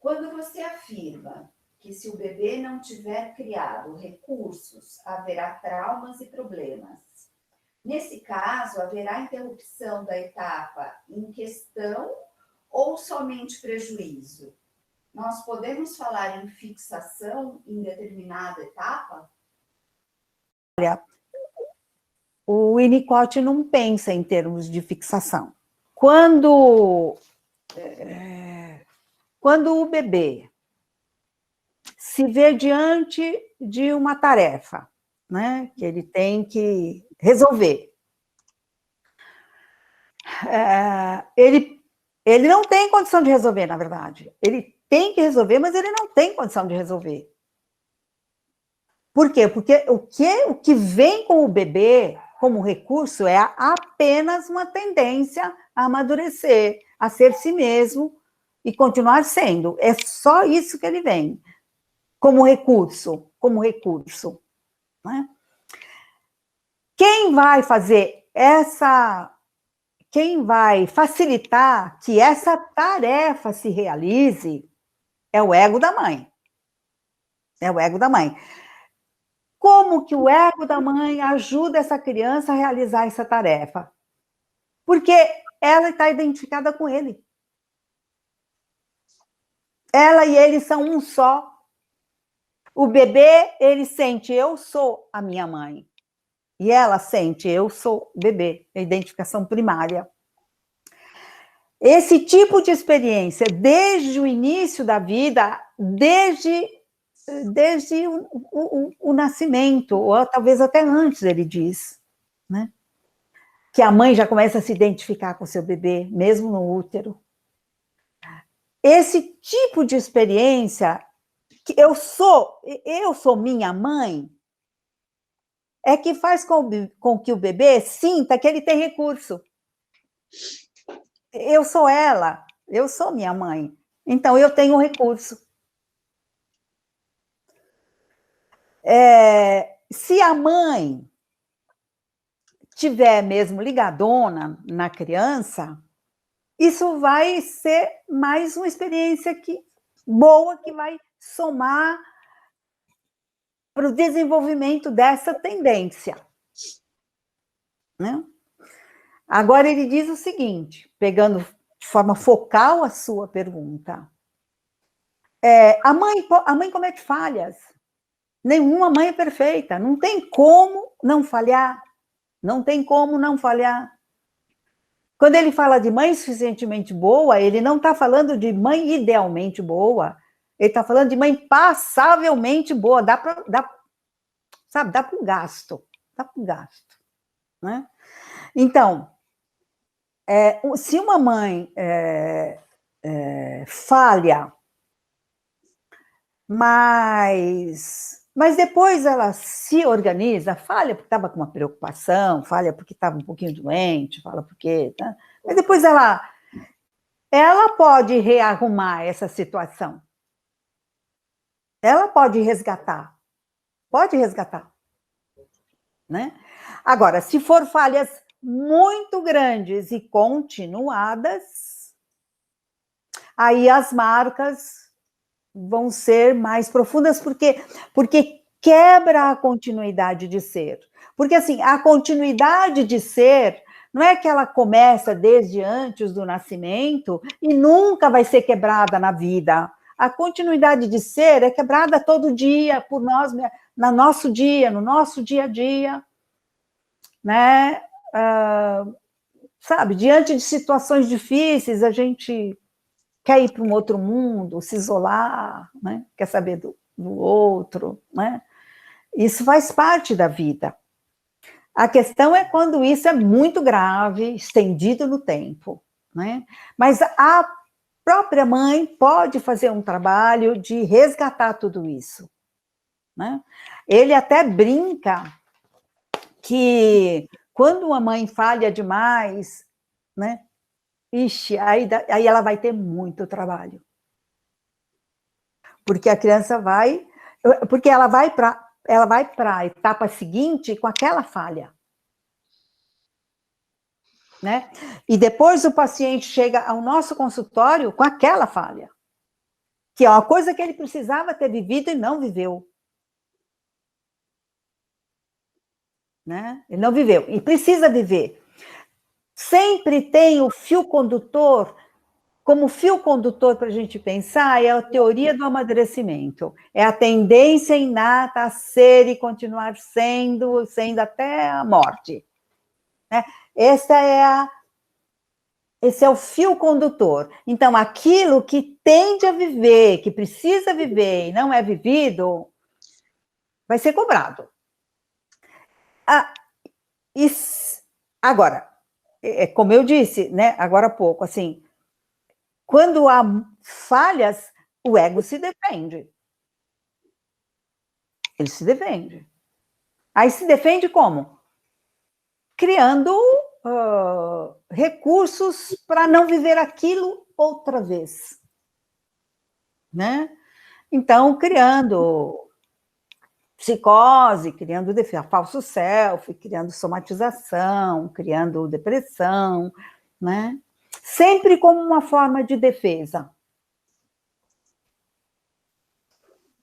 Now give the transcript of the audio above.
Quando você afirma que se o bebê não tiver criado recursos, haverá traumas e problemas. Nesse caso, haverá interrupção da etapa em questão ou somente prejuízo? Nós podemos falar em fixação em determinada etapa? Olha, o Winnicott não pensa em termos de fixação. Quando o bebê se vê diante de uma tarefa, né, que ele tem que resolver, ele não tem condição de resolver, na verdade. Ele tem que resolver, mas ele não tem condição de resolver. Por quê? Porque o que vem com o bebê como recurso é apenas uma tendência a amadurecer, a ser si mesmo e continuar sendo. É só isso que ele vem como recurso, né? Quem vai facilitar que essa tarefa se realize é o ego da mãe. É o ego da mãe. Como que o ego da mãe ajuda essa criança a realizar essa tarefa? Porque ela está identificada com ele. Ela e ele são um só. O bebê, ele sente, eu sou a minha mãe. E ela sente, eu sou o bebê, a identificação primária. Esse tipo de experiência, desde o início da vida, desde o nascimento, ou talvez até antes, ele diz, né? Que a mãe já começa a se identificar com o seu bebê, mesmo no útero. Esse tipo de experiência, que eu sou minha mãe, é que faz com que o bebê sinta que ele tem recurso. Eu sou ela, eu sou minha mãe, então eu tenho recurso. Se a mãe tiver mesmo ligadona na criança, isso vai ser mais uma experiência boa que vai somar para o desenvolvimento dessa tendência, né? Agora ele diz o seguinte, pegando de forma focal a sua pergunta. A mãe comete falhas. Nenhuma mãe é perfeita. Não tem como não falhar. Não tem como não falhar. Quando ele fala de mãe suficientemente boa, ele não está falando de mãe idealmente boa. Ele está falando de mãe passavelmente boa. Dá para o gasto. Dá para o gasto. Né? Então, se uma mãe falha, mas depois ela se organiza, falha porque estava com uma preocupação, falha porque estava um pouquinho doente, fala porque... Né? Mas depois ela pode rearrumar essa situação. Ela pode resgatar. Né? Agora, se for falhas muito grandes e continuadas, aí as marcas vão ser mais profundas, porque quebra a continuidade de ser. Porque, assim, a continuidade de ser não é que ela começa desde antes do nascimento e nunca vai ser quebrada na vida. A continuidade de ser é quebrada todo dia por nós, no nosso dia a dia, né? Sabe, diante de situações difíceis, a gente quer ir para um outro mundo, se isolar, né? Quer saber do outro, né? Isso faz parte da vida. A questão é quando isso é muito grave, estendido no tempo, né? Mas a própria mãe pode fazer um trabalho de resgatar tudo isso, né? Ele até brinca que quando uma mãe falha demais, né? Ixi, aí ela vai ter muito trabalho. Porque a criança porque ela vai para a etapa seguinte com aquela falha. Né? E depois o paciente chega ao nosso consultório com aquela falha. que é uma coisa que ele precisava ter vivido e não viveu. Né? Ele não viveu, e precisa viver. Sempre tem o fio condutor, como fio condutor para a gente pensar, é a teoria do amadurecimento. É a tendência inata a ser e continuar sendo até a morte. Né? Esse é o fio condutor. Então, aquilo que tende a viver, que precisa viver e não é vivido, vai ser cobrado. Agora, como eu disse, né, agora há pouco, assim, quando há falhas, o ego se defende. Ele se defende. Aí se defende como? Criando recursos para não viver aquilo outra vez. Né? Então, criando psicose, criando falso self, criando somatização, criando depressão, né? Sempre como uma forma de defesa.